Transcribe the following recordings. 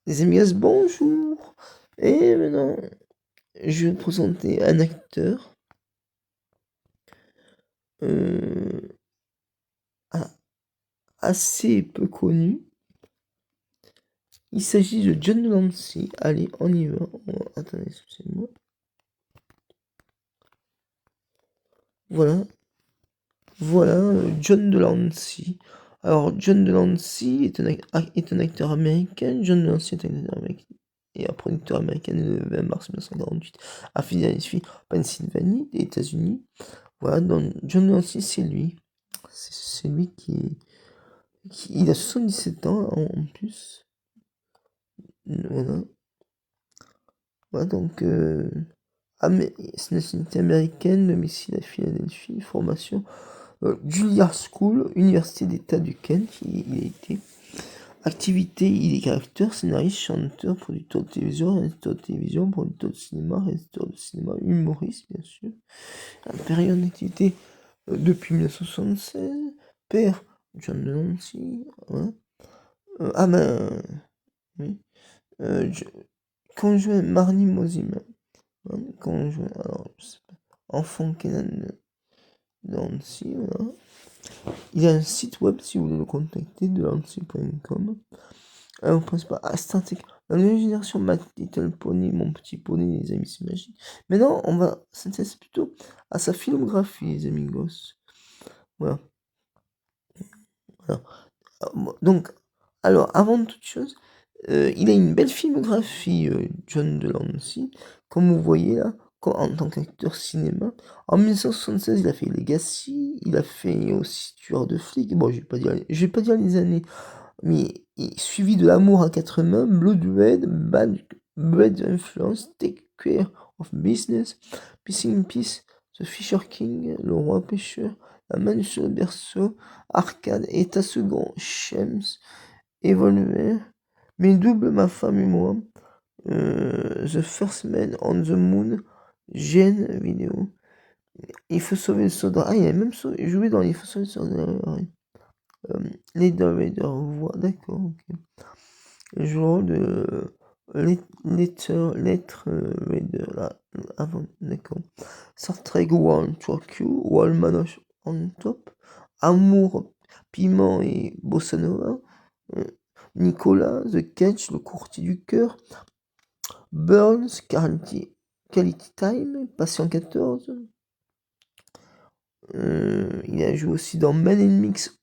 Les amis, bonjour! Et maintenant, je vais vous présenter un acteur euh, a- assez peu connu. Il s'agit de John Delancey. Allez, on y va. Attendez, excusez-moi. Voilà, voilà, John Delancey. Alors, John Delancey est un acteur américain. John Delancey est un acteur américain et un producteur américain le 20 mars 1948 à Philadelphie, Pennsylvanie, des États-Unis. Voilà, donc John Delancey, c'est lui. C'est lui il a 77 ans en plus. Voilà. Voilà donc, c'est une nationalité américaine, domicile à Philadelphie, formation Juilliard School, Université d'État du Kent, il a été. Activité, il est acteur, scénariste, chanteur, producteur de télévision, réalisateur de télévision, producteur de cinéma, réalisateur de cinéma, humoriste, bien sûr. Période d'activité depuis 1976. Père, John Delancey. Voilà. Oui. Je conjoint Marnie Mosimann. Hein, conjoint, alors, je sais pas. Enfant Kenan Delancey, voilà. Il a un site web si vous voulez le contacter, delancey.com. Alors, on pense pas à Star Trek. La nouvelle génération, My Little Pony, Mon Petit Poney, les amis, c'est magique. Maintenant, on va s'intéresser plutôt à sa filmographie, les amigos. Voilà. Voilà. Donc, alors, avant toute chose, il a une belle filmographie, John Delancey, comme vous voyez là, en tant qu'acteur cinéma. En 1976, il a fait Legacy, il a fait aussi Tueur de flics. Bon, je vais pas dire les années, mais suivi de L'amour à quatre mains, Blood Red, Bad Influence, Take Care of Business, Missing Peace, The Fisher King, Le Roi Pêcheur, La main sur le berceau, Arcade, État second, Shems, Evolver, Mes doubles, ma femme et moi, The First Man on the Moon, Gêne vidéo. Il faut sauver le soldat. Ah, il a même joué dans Il faut sauver le soldat. Leader Raider, voix, d'accord, ok. Il joue le rôle de Lettre Raider, là, avant, d'accord. Star Trek World Tour Wall Manoche on top, Amour, Piment et Bossa Nova, euh, Nicolas, The Catch, le courtier du cœur, Burns, Quality Time, Patient 14. Il a joué aussi dans Men in Mix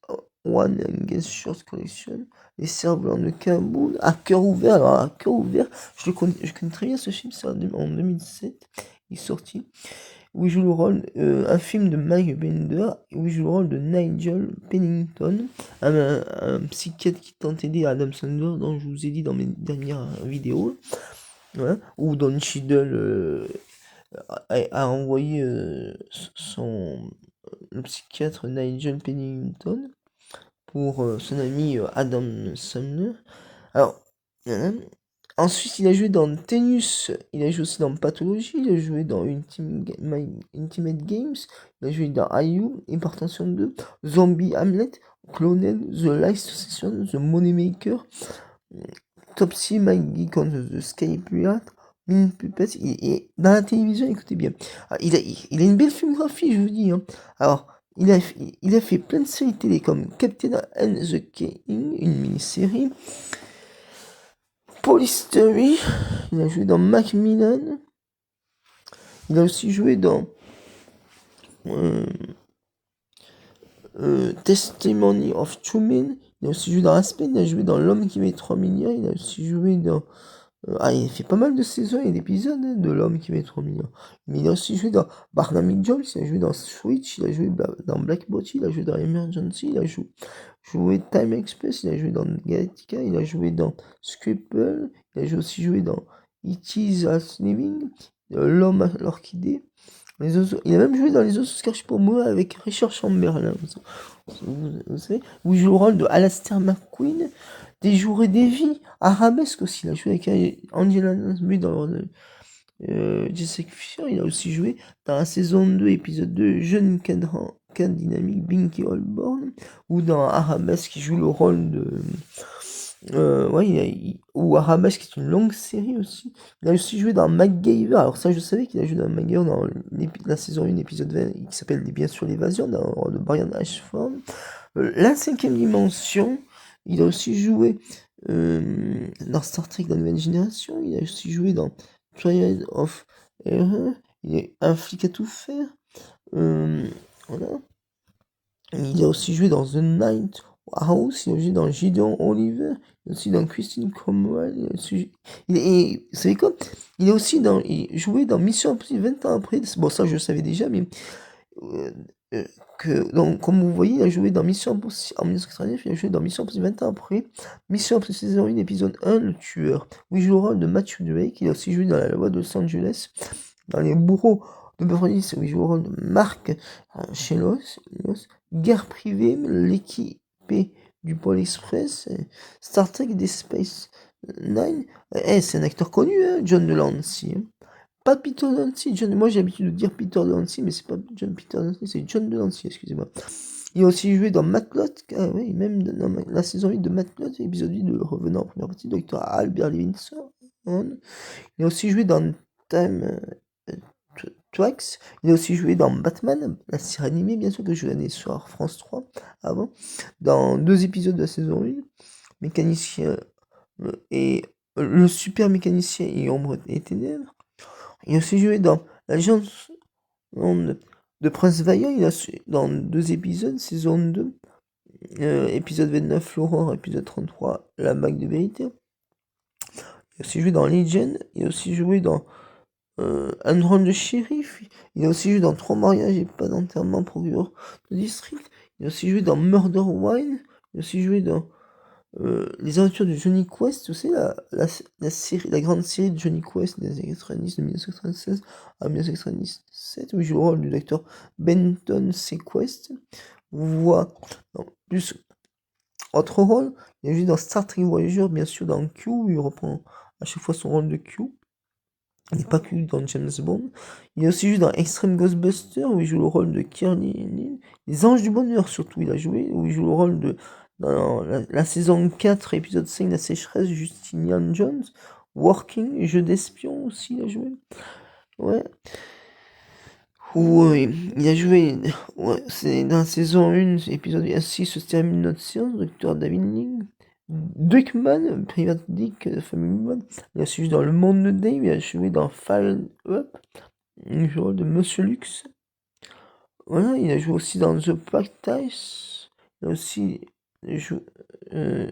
One and Guest Short Collection, Les Cerfs-Blancs de Kaboul, À cœur ouvert. Alors, À cœur ouvert, je connais très bien ce film, c'est en 2007, il est sorti. Où il joue le rôle, un film de Mike Bender, où il joue le rôle de Nigel Pennington, un psychiatre qui tente d'aider Adam Sandler, dont je vous ai dit dans mes dernières vidéos. Voilà. Où Don Cheadle a envoyé le psychiatre Nigel Pennington pour son ami Adam Sandler. Alors, ensuite, il a joué dans Tennis, il a joué aussi dans Pathologie, il a joué dans Ultimate Games, il a joué dans IU, Hypertension 2, Zombie Hamlet, Cloned, The Last Section, The Moneymaker, Topsy, Maggie contre The Sky Pirate, Min Puppets, dans la télévision, écoutez bien. Alors, il a une belle filmographie, je vous dis. Hein. Alors, il a fait plein de séries télé comme Captain and the King, une mini-série. Police Story, il a joué dans Macmillan. Il a aussi joué dans Testimony of Truman. Il a aussi joué dans Aspen, il a joué dans L'homme qui met 3 milliards. Il a aussi joué dans... il a fait pas mal de saisons et d'épisodes de L'homme qui met 3 milliards. Mais il a aussi joué dans Barnaby Jones, il a joué dans Switch, il a joué dans Black Botty, il a joué dans Emergency, il a joué Time Express, il a joué dans Galactica, il a joué dans Scribble, il a aussi joué dans It Is Us Living, L'homme à l'orchidée. Il a même joué dans Les Osos cachés pour moi avec Richard Chamberlain. Vous savez, où il joue le rôle de Alastair McQueen, Des jours et des vies, Arabesque aussi. Il a joué avec Angela Lansbury dans le rôle de Jessica Fisher. Il a aussi joué dans la saison 2, épisode 2, Jeune cadre dynamique Binky Holborn, ou dans Arabesque, qui joue le rôle ou Arabesque, qui est une longue série aussi. Il a aussi joué dans MacGyver. Alors ça, je savais qu'il a joué dans MacGyver dans la saison 1, épisode 20, qui s'appelle bien sûr L'évasion, dans le rôle de Brian Ashford. La cinquième dimension, il a aussi joué dans Star Trek, la nouvelle génération. Il a aussi joué dans Triad of Error. Il est un flic à tout faire. Voilà. Il a aussi joué dans The Night House, il a joué dans Gideon Oliver, il a aussi dans Christine Cromwell, vous savez quoi? Il a aussi joué dans Mission Impossible 20 ans après, bon ça je le savais déjà, mais donc, comme vous voyez, il a joué dans Mission Impossible en 1989, il a joué dans Mission Impossible 20 ans après, Mission Impossible saison 1, épisode 1, Le Tueur, où il joue le rôle de Matthew Drake, il a aussi joué dans La Loi de Los Angeles, dans Les Bourreaux de Beverly Hills, où il joue le rôle de Mark Chelos, Guerre privée, l'équipé du Pôle Express, Star Trek Deep Space Nine, c'est un acteur connu, hein, John Delancey, hein. Pas Peter Delancey, moi j'ai l'habitude de dire Peter Delancey, mais c'est pas Peter Delancey, c'est John Delancey, excusez-moi. Il a aussi joué dans Matlock, oui, même dans la saison 8 de Matlock, épisode 8 de Revenant en première partie, Dr. Albert Levinson. Il a aussi joué dans Time Tracks. Il a aussi joué dans Batman, la série animée, bien sûr, que je regardais sur France 3 avant, dans 2 épisodes de la saison 1, Mécanicien et le super mécanicien et Ombre et Ténèbres. Il a aussi joué dans l'agence de Prince Vaillant, dans 2 épisodes, saison 2, épisode 29, l'Aurore, épisode 33, la bague de vérité. Il a aussi joué dans Legion, il a aussi joué dans un rôle de shérif, il a aussi joué dans 3 mariages et pas d'enterrement, procureur de district, il a aussi joué dans Murder Wine, il a aussi joué dans les aventures de Johnny Quest, vous savez, la grande série de Johnny Quest des années 90, de 1996 à 1997, où il joue le rôle du docteur Benton C. Quest. Vous voyez, plus autre rôle, il a joué dans Star Trek Voyager, bien sûr, dans Q, où il reprend à chaque fois son rôle de Q. Il n'est pas que dans James Bond. Il a aussi joué dans Extreme Ghostbusters, où il joue le rôle de Kearney. Les Anges du Bonheur, surtout, il a joué, où il joue le rôle de... Dans la saison 4, épisode 5, La Sécheresse, Justinian Jones. Working, Jeu d'espion aussi, il a joué. Ouais. Oui, il a joué... Ouais, c'est dans la saison 1, épisode 6, se termine notre séance, Dr. David Ling. Duckman, Private Dick, Family Man. Il a aussi joué dans Le Monde de Dave, il a joué dans Fire Up, le rôle de Monsieur Lux. Voilà, il a joué aussi dans The Practice. Il a aussi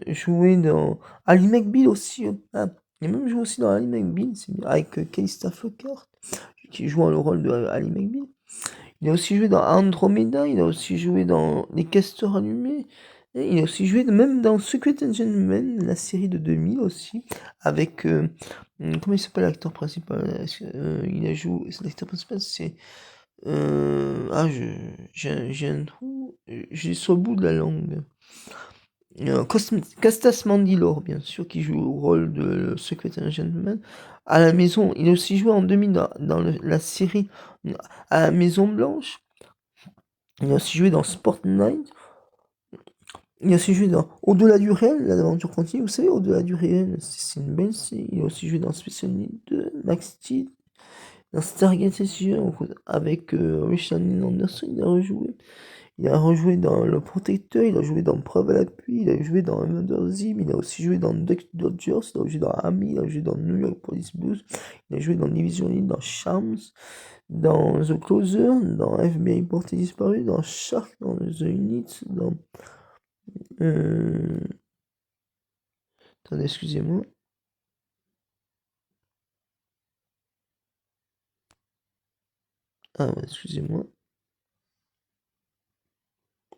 joué dans Ali McBeal aussi. Ah, il a même joué aussi dans Ali McBeal, avec Calista Flockhart, qui joue le rôle de Ali McBeal. Il a aussi joué dans Andromeda, il a aussi joué dans Les Castors allumés. Et il a aussi joué même dans Secret Gentleman, la série de 2000 aussi, avec... comment il s'appelle l'acteur principal? Il a joué... L'acteur principal, c'est... j'ai un trou, j'ai sur le bout de la langue. Costas Mandylor, bien sûr, qui joue le rôle de Secret Gentleman. À la maison, il a aussi joué en 2000 dans la série à la Maison Blanche. Il a aussi joué dans Sport Night. Il a aussi joué dans Au-delà du réel, l'aventure continue. Vous savez, Au-delà du réel, c'est une belle série. Il a aussi joué dans Special Need 2, Max Steel, dans Stargate SG avec Richard Dean Anderson. Il a rejoué dans Le Protecteur, il a joué dans Preuve à l'appui, il a joué dans Under Zim, il a aussi joué dans Duck Dodgers, il a joué dans Army, il a joué dans New York Police Blues, il a joué dans Division Elite, dans Charms, dans The Closer, dans FBI Porté Disparu, dans Shark, dans The Unit, dans... Attendez, excusez-moi. Ah ouais, excusez-moi.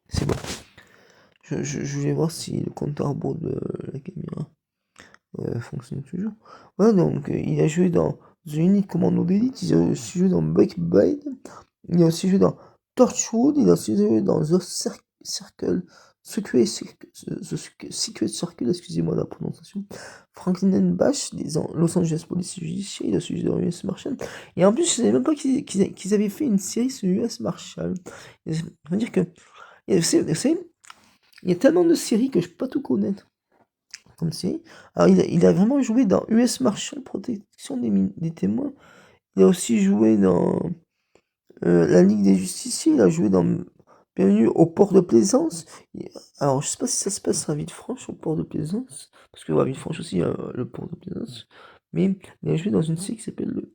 C'est bon. Je voulais voir si le compte à rebours de la caméra fonctionne toujours. Voilà, donc il a joué dans The Unit Commando d'Elite, il a aussi joué dans Break Bad, il a aussi joué dans Torchwood, il a aussi joué dans The Circle, The Secret Circle, excusez-moi la prononciation, Franklin and Bash, Los Angeles Police Judiciaire, il a aussi joué dans US Marshal, et en plus je savais même pas qu'ils avaient fait une série sur US Marshal. Ça veut dire que, vous savez, il y a tellement de séries que je peux pas tout connaître. comme série. Alors, il a vraiment joué dans US Marshal, Protection des témoins. Il a aussi joué dans La Ligue des Justiciers. Il a joué dans Bienvenue au Port de Plaisance. Alors, je sais pas si ça se passe à Villefranche, au Port de Plaisance. Parce que à Villefranche aussi, il y a le Port de Plaisance. Mais il a joué dans une série qui s'appelle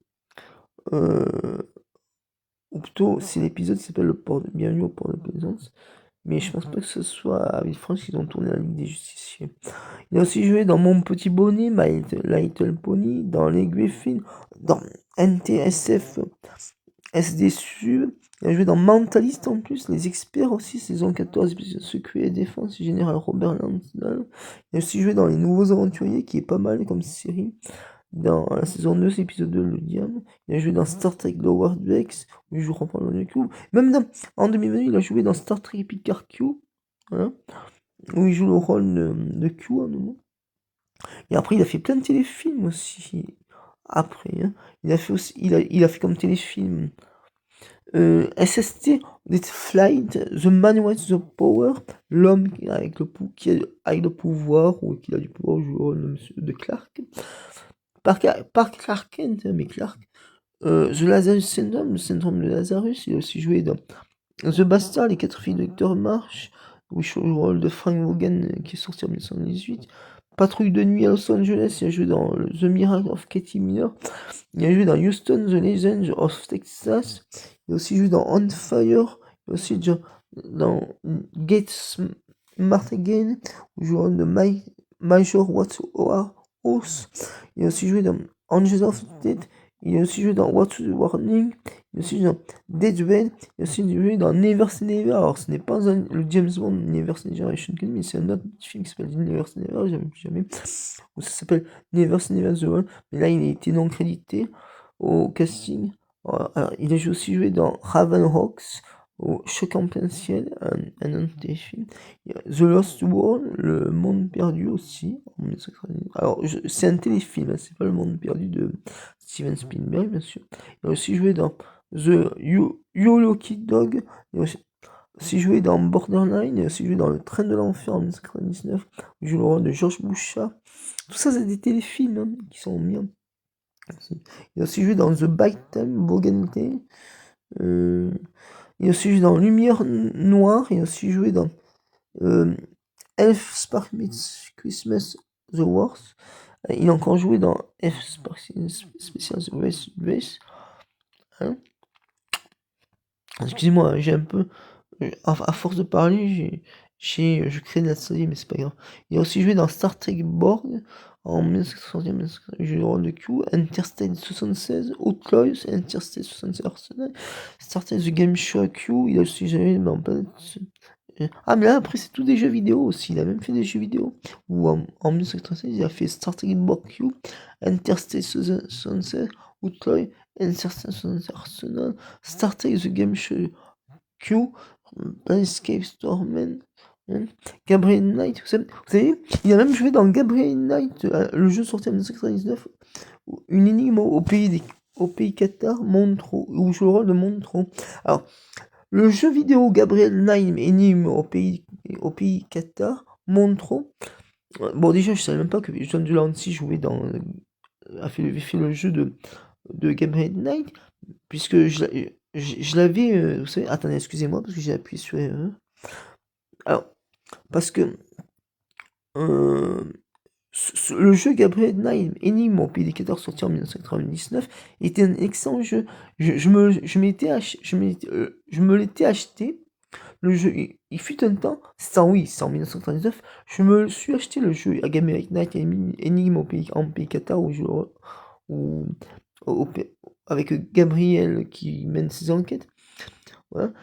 ou plutôt, c'est l'épisode qui s'appelle Bienvenue au Port de Plaisance. Mais je pense pas que ce soit à Villefranche qu'ils ont tourné La Ligue des Justiciers. Il a aussi joué dans Mon Petit Bonnet, My Little Pony, dans Les Griffins, dans NTSF SDSU. Il a joué dans Mentalist en plus, Les Experts aussi, saison 14, épisode Secret et Défense, Général Robert Lansdale. Il a aussi joué dans Les Nouveaux Aventuriers, qui est pas mal comme série. Dans la saison 2, c'est épisode 2, Le Diable. Il a joué dans Star Trek Lower Decks, où il joue Robert le Q. Même en 2020, il a joué dans Star Trek Picard Q. Voilà. Où il joue le rôle de Q à nouveau. Et après, il a fait plein de téléfilms aussi. Après, hein. Il a fait aussi, il a fait comme téléfilm SST, This Flight, The Man with the Power, l'homme avec le pouvoir, ou qui a du pouvoir, joue le rôle de Clark. Park Clark Kent, mais Clark. The Lazarus Syndrome, le syndrome de Lazarus, il a aussi joué dans The Bastard, les 4 filles de Hector Marsh, où il joue le rôle de Frank Vaughan, qui est sorti en 1918. Patrouille de nuit à Los Angeles, il a joué dans The Miracle of Katie Miller. Il a joué dans Houston, The Legend of Texas. Il a aussi joué dans On Fire. Il a aussi joué dans Gates Smart Again, où il joue le rôle de Major Waterhouse. Il a aussi joué dans Angels of Death. Il a aussi joué dans What's the Warning. Il a aussi joué dans Dead Red. Il a aussi joué dans Never Say Never. Alors, ce n'est pas le James Bond Never Say Generation Kill, mais c'est un autre film qui s'appelle Never Say Never. Jamais. Ou ça s'appelle Never Say Never The World. Mais là, il a été non crédité au casting. Alors, il a aussi joué dans Raven Rocks, au Choc en plein ciel, un autre téléfilm. The Lost World, Le Monde Perdu aussi. Alors, c'est un téléfilm, hein, c'est pas Le Monde Perdu de Steven Spielberg, bien sûr. Il a aussi joué dans The You Lucky Dog. Il a aussi joué dans Borderline. Il a aussi joué dans Le Train de l'Enfer en 1999. Il joue le rôle de George Bouchard. Tout ça, c'est des téléfilms hein, qui sont bien. Il a aussi joué dans The Bite Time, Bogante. Il a aussi joué dans Lumière Noire. Il a aussi joué dans Elf Spark Meets Christmas The Wars. Il a encore joué dans Elf Spark Special The Race. Hein, excusez-moi, j'ai un peu. À force de parler, je crée de la saline, mais c'est pas grave. Il a aussi joué dans Star Trek Borg en 1960, il joue le rôle de Q, Interstate 76, Outlaws, Interstate 76 Arsenal, Star Trek The Game Show Q, il a aussi joué dans ah mais là après c'est tout des jeux vidéo aussi, il a même fait des jeux vidéo. Ou en 1996 il a fait Star Trek Borg Q, Interstate 76, Outlaws, Interstate 76 Arsenal, Star Trek The Game Show Q, Escape Stormen, hein, Gabriel Knight, vous savez, il a même joué dans Gabriel Knight, le jeu sorti en 1999, une énigme au pays Qatar, Montreux, où il joue le rôle de Montreux. Alors, le jeu vidéo Gabriel Knight, énigme au pays Qatar, Montreux. Bon, déjà, je savais même pas que John Delancey jouait avait fait le jeu de Gabriel Knight, puisque je l'avais, vous savez, attendez, excusez-moi, parce que j'ai appuyé sur alors, parce que le jeu Gabriel Knight, Énigme au pays des 14, sorti en 1999, était un excellent jeu. Je me l'étais acheté. Le jeu, il fut un temps, c'est en 1999, je me suis acheté le jeu Gabriel Knight, Énigme en pays 14, avec Gabriel qui mène ses enquêtes. Voilà.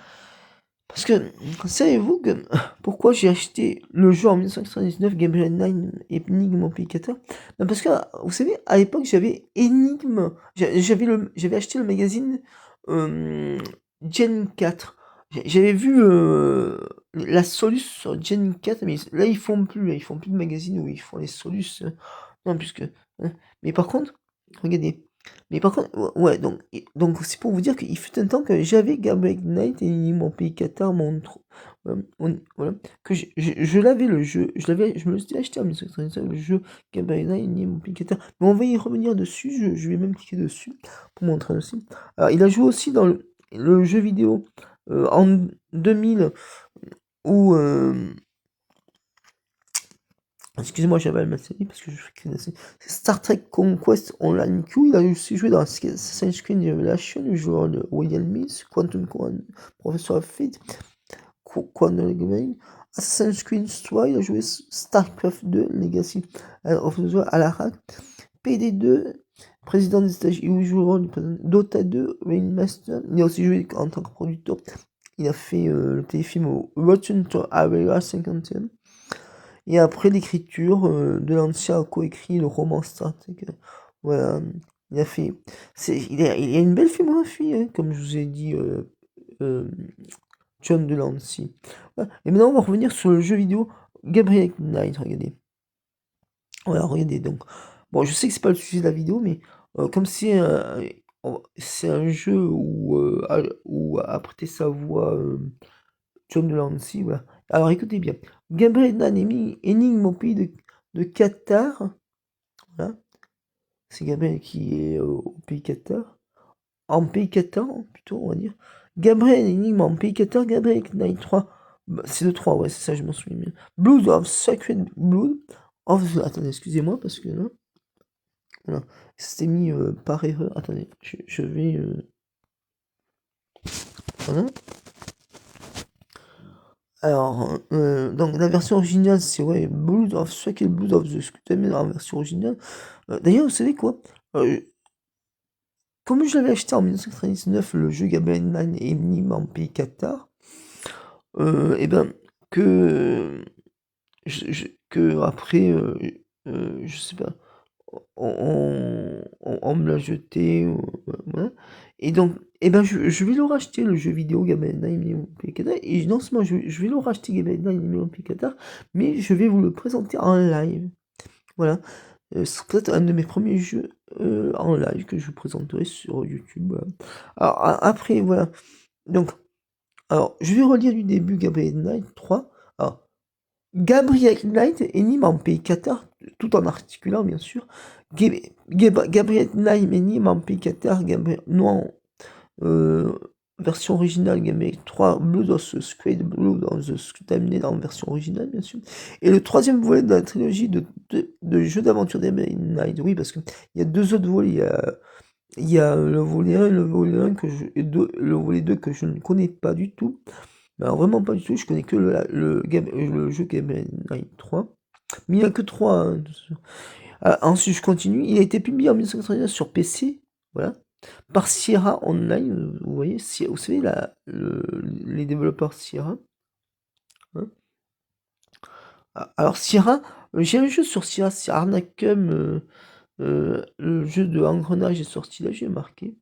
Parce que, savez-vous que pourquoi j'ai acheté le jeu en 1999, Gabriel Knight, Énigme au pays 14? Parce que, vous savez, à l'époque, j'avais Énigme, j'avais acheté le magazine Gen 4. J'avais vu la Solus sur Gen 4, mais là, ils font plus de magazine où ils font les Solus. Non, puisque. Hein. Mais par contre, regardez. Mais par contre, ouais, donc c'est pour vous dire qu'il fut un temps que j'avais Gabriel Knight et mon pays Qatar, voilà, que je l'avais le jeu, je me le suis acheté en 1997, le jeu Gabriel Knight et mon pays Qatar. Mais on va y revenir dessus, je vais même cliquer dessus pour montrer aussi. Alors, il a joué aussi dans le jeu vidéo en 2000 où excusez-moi, j'avais ma série parce que je fais que c'est Star Trek Conquest Online Q. Il a aussi joué dans Assassin's Creed Revelation, le joueur de William Mills, Quantum Command, Professor Fate, Quantum Game, Assassin's Creed 3, il a joué StarCraft 2, Legacy of the Alarak, PD2, président des États-Unis, joueur du président Dota 2, Rainmaster. Il a aussi joué en tant que producteur. Il a fait le téléfilm Return to Area 51. Et après l'écriture de l'ancien a coécrit le roman Star Trek. Voilà, il a fait. Il a une belle filmographie, hein, comme je vous ai dit, euh, John Delancey. Voilà. Et maintenant, on va revenir sur le jeu vidéo Gabriel Knight. Regardez. Voilà, regardez donc. Bon, je sais que c'est pas le sujet de la vidéo, mais comme c'est un jeu où a prêté sa voix John Delancey, voilà. Alors écoutez bien. Gabriel Knight, énigme au pays de Qatar. Voilà. C'est Gabriel qui est au pays Qatar. En pays Qatar, plutôt, on va dire. Gabriel énigme en pays Qatar. Gabriel Knight 3. Bah, c'est le 3, ouais, c'est ça, je m'en souviens bien. Blood of Sacred Blood. Attendez, excusez-moi, parce que là. Voilà. C'était mis par erreur. Attendez, je vais. Voilà. Alors, donc la version originale, c'est ouais, Blood of Sacred Blood of the Scutamen en version originale. D'ailleurs, vous savez quoi? Comme je l'avais acheté en 1999, le jeu Gabriel Knight et Énigme en pays Qatar, et ben que que après, je sais pas, on me l'a jeté, voilà. Et donc, et ben je vais le racheter le jeu vidéo Gabriel Knight et Énigme en pays Qatar. Et non seulement je vais le racheter Gabriel Knight et Énigme en pays Qatar, mais je vais vous le présenter en live. Voilà. C'est peut-être un de mes premiers jeux en live que je vous présenterai sur YouTube. Voilà. Alors, après, voilà. Donc, alors, je vais relire du début Gabriel Knight 3. Alors, Gabriel Knight énigme en pays Qatar, tout en articulant, bien sûr. Gabriel Knight énigme en pays Qatar, non, version originale Gabriel 3, Blood of the Squid, Blood of the Squid en version originale, bien sûr. Et le troisième volet de la trilogie de jeux d'aventure Gabriel Knight, oui, parce qu'il y a deux autres volets. Il y a le volet 1 et le volet 1 le volet 2 que je ne connais pas du tout. Alors vraiment pas du tout, je connais que le jeu Gabriel Knight 3. Mais il n'y a que 3. Hein. Ensuite je continue. Il a été publié en 1999 sur PC. Voilà. Par Sierra Online. Vous voyez, vous savez, les développeurs Sierra. Hein. Alors Sierra, j'ai un jeu sur Sierra, c'est Arnacum. Le jeu de engrenage est sorti là, j'ai marqué.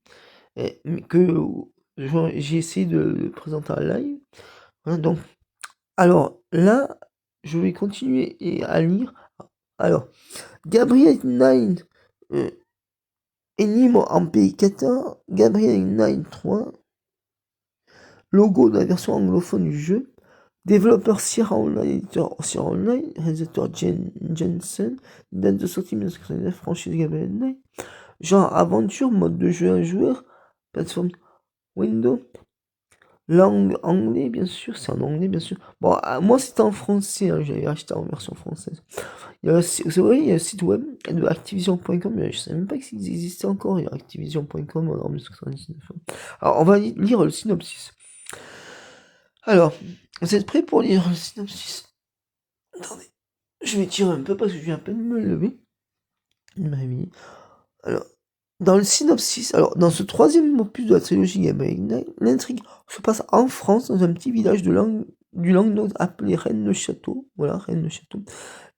Que j'ai essayé de le présenter en live. Voilà, donc, alors là, je vais continuer à lire. Alors, Gabriel Knight, énigme en pays 14, Gabriel Knight 3, logo de la version anglophone du jeu, développeur Sierra Online, éditeur Sierra Online, réalisateur Jensen, date de sortie 1999, franchise Gabriel Knight, genre aventure, mode de jeu à joueur, plateforme Windows, langue anglais, bien sûr, c'est en anglais, bien sûr. Bon, moi c'était en français, hein, j'avais acheté en version française. C'est vrai, il y a le site web de Activision.com, mais je ne savais même pas qu'il existait encore, il y a Activision.com en 1999. Alors, on va lire le synopsis. Alors, vous êtes prêts pour lire le synopsis? Attendez, je vais tirer un peu parce que je viens à peine de me lever. Alors, dans le synopsis, alors dans ce troisième opus de la trilogie Gabriel Knight, l'intrigue se passe en France, dans un petit village du Languedoc appelé Rennes-le-Château. Voilà, Rennes-le-Château.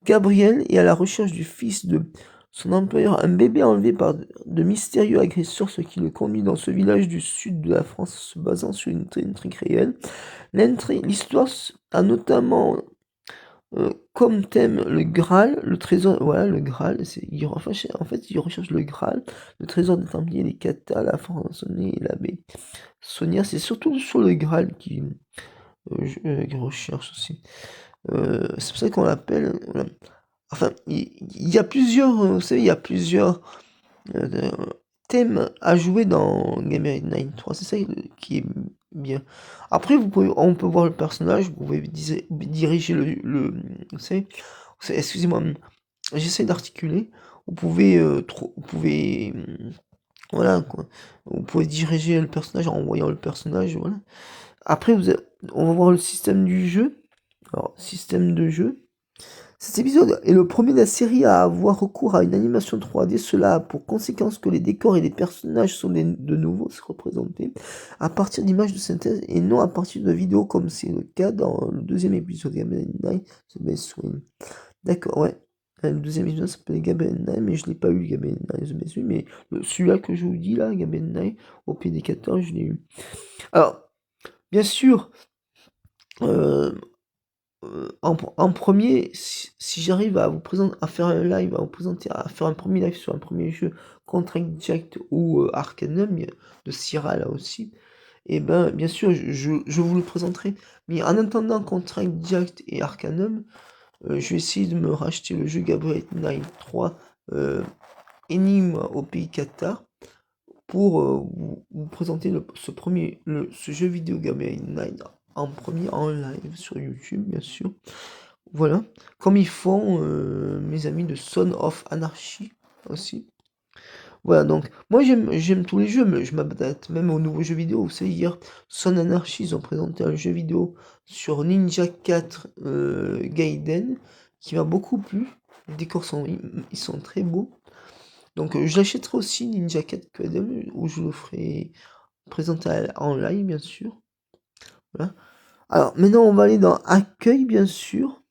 Gabriel est à la recherche du fils de son employeur, un bébé enlevé par de mystérieux agresseurs, ce qui le conduit dans ce village du sud de la France, se basant sur une intrigue réelle. L'histoire a notamment comme thème le Graal, le trésor, voilà, le Graal, en fait, il recherche le Graal, le trésor des Templiers, les katas, la franc-maçonnerie et l'abbé Sonia, c'est surtout sur le Graal qu'il recherche aussi. C'est pour ça qu'on l'appelle, voilà. Enfin, il y a plusieurs, vous savez, il y a plusieurs euh, thèmes à jouer dans Gamer 3, c'est ça qui est bien. Après, on peut voir le personnage, vous pouvez diriger vous savez, excusez-moi, j'essaie d'articuler. Vous pouvez, voilà quoi. Vous pouvez diriger le personnage en voyant le personnage, voilà. Après, on va voir le système du jeu. Alors, système de jeu. Cet épisode est le premier de la série à avoir recours à une animation 3D. Cela a pour conséquence que les décors et les personnages sont de nouveau représentés à partir d'images de synthèse et non à partir de vidéos comme c'est le cas dans le deuxième épisode Gabriel Knight The Best Swing. D'accord, ouais. Le deuxième épisode s'appelle Gabriel Knight, mais je l'ai pas eu Gabriel Knight The Best Swing, mais celui-là que je vous dis là, Gabriel Knight au PD14, je l'ai eu. Alors, bien sûr, euh, en premier, si j'arrive à vous présenter, à faire un live, à vous présenter, à faire un premier live sur un premier jeu, Contract Jack ou Arcanum, de Sierra là aussi, et ben bien sûr, je vous le présenterai. Mais en attendant Contract Jack et Arcanum, je vais essayer de me racheter le jeu Gabriel Knight 3 Énigme au pays Qatar pour vous présenter ce jeu vidéo Gabriel Knight en premier en live sur YouTube, bien sûr. Voilà, comme ils font mes amis de Son of Anarchy aussi. Voilà, donc moi j'aime tous les jeux, mais je m'adapte même aux nouveaux jeux vidéo. Vous savez, hier, Son Anarchy, ils ont présenté un jeu vidéo sur Ninja 4 Gaiden qui m'a beaucoup plu. Les décors ils sont très beaux. Donc je l'achèterai aussi, Ninja 4 Gaiden, où je le ferai présenter en live, bien sûr. Voilà. Alors maintenant, on va aller dans Accueil, bien sûr.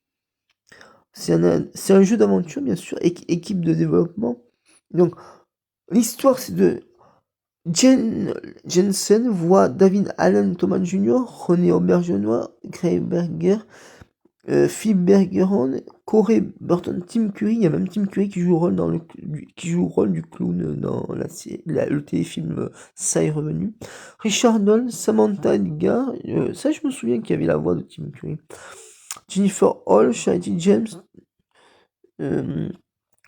C'est un jeu d'aventure, bien sûr, équipe de développement. Donc, l'histoire, c'est de Jensen voit David Allen Thomas Jr., René Aubergenois, Craig Berger, Phil Bergeron, Corey Burton, Tim Curry. Il y a même Tim Curry qui joue le rôle du clown dans le téléfilm Ça est revenu. Richard Doll, Samantha Edgar, ça je me souviens qu'il y avait la voix de Tim Curry. Jennifer Hall, Charity James, il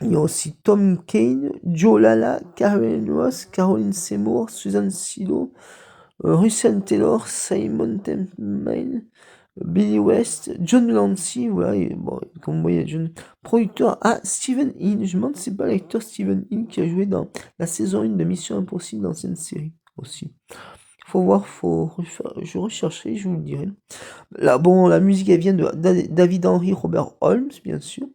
y a aussi Tom Kane, Joe Lala, Karen Ross, Caroline Seymour, Susan Silo, Russell Taylor, Simon Templeman, Billy West, John Lancy, voilà, bon, comme vous voyez, producteur, Steven Hill, je me demande si c'est pas l'acteur Steven Hill qui a joué dans la saison 1 de Mission Impossible, l'ancienne série aussi. Faut voir, je rechercherai, je vous le dirai. Là, bon, la musique, elle vient de David Henry Robert Holmes, bien sûr.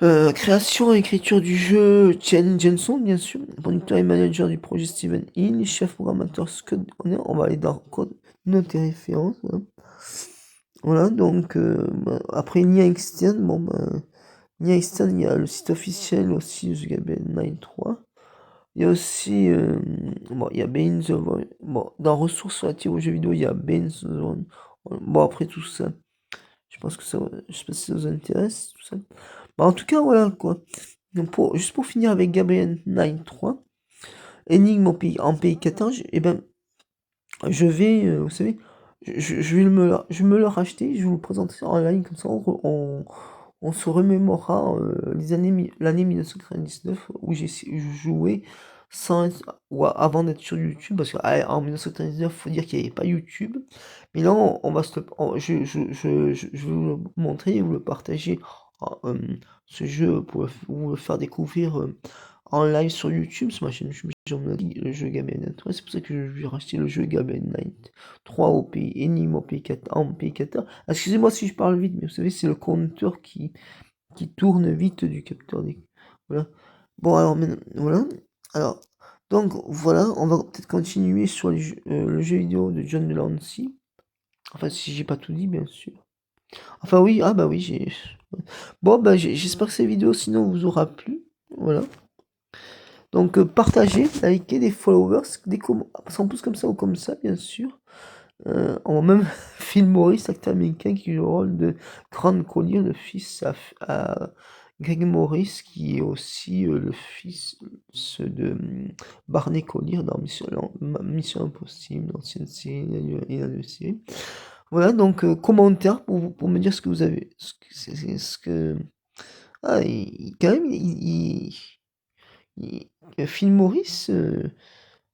Création et écriture du jeu, Chen Jensen, bien sûr. Producteur et manager du projet Steven Hill. Chef programmateur Scott Donner. On va aller dans notes et références. Hein. Voilà, donc après Nia Externe, Nia Externe, il y a le site officiel aussi The Gabriel Knight 3. Il y a aussi, il y a Bain the Zone. Bon, dans ressources relatives aux jeux vidéo, il y a Bain the Zone. Bon, après tout ça, je pense que je sais pas si ça vous intéresse, tout ça. Bah, en tout cas, voilà quoi. Donc juste pour finir avec Gabriel Knight 3, Énigme en pays 14, et ben, je vais, vous savez, je vais je vais me le racheter, je vous le présenterai en ligne, comme ça on se remémorera l'année 1999 où j'ai joué avant d'être sur YouTube, parce qu'en 1999, il faut dire qu'il n'y avait pas YouTube. Mais là, on va je vais vous le montrer et vous le partager ce jeu pour vous le faire découvrir en live sur YouTube, sur ma chaîne YouTube, le jeu Gabriel Knight 3. C'est pour ça que je vais racheter le jeu Gabriel Knight 3 au pays Énigme au pays 4, en pays 14. Excusez-moi si je parle vite, mais vous savez, c'est le compteur qui tourne vite du capteur des... Voilà. Bon, alors maintenant, voilà. Alors, donc voilà, on va peut-être continuer sur le jeu vidéo de John Delancey. Enfin, si j'ai pas tout dit, bien sûr. Enfin oui, ah bah oui, j'ai... Bon, bah j'espère que cette vidéo, sinon, vous aura plu. Voilà. Donc, partagez, likez, des followers, des commentaires, sans plus comme ça ou comme ça, bien sûr. On voit même Phil Morris, acteur américain, qui joue le rôle de Grant Collier, le fils à Greg Morris, qui est aussi le fils de Barney Collier dans Mission Impossible, l'ancienne série, il a deux séries. Voilà, donc commentaire pour me dire ce que vous avez. Ce que. Ah, quand même, Phil Morris,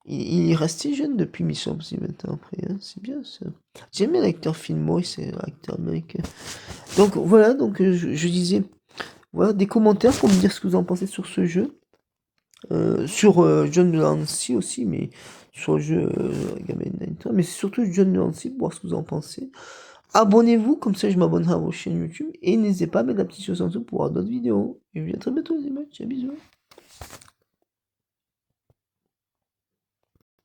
il est resté jeune depuis Mission Impossible 20 ans après, hein, c'est bien ça. J'aime bien l'acteur Phil Morris, c'est l'acteur américain. Donc voilà, donc je disais, voilà, des commentaires pour me dire ce que vous en pensez sur ce jeu. Sur John Delancey aussi, mais sur le jeu Gaben Knight, mais c'est surtout John Delancey pour voir ce que vous en pensez. Abonnez-vous, comme ça je m'abonnerai à vos chaînes YouTube. Et n'hésitez pas à mettre la petite chose en dessous pour voir d'autres vidéos. Et je vous dis à très bientôt les amis, ciao, bisous.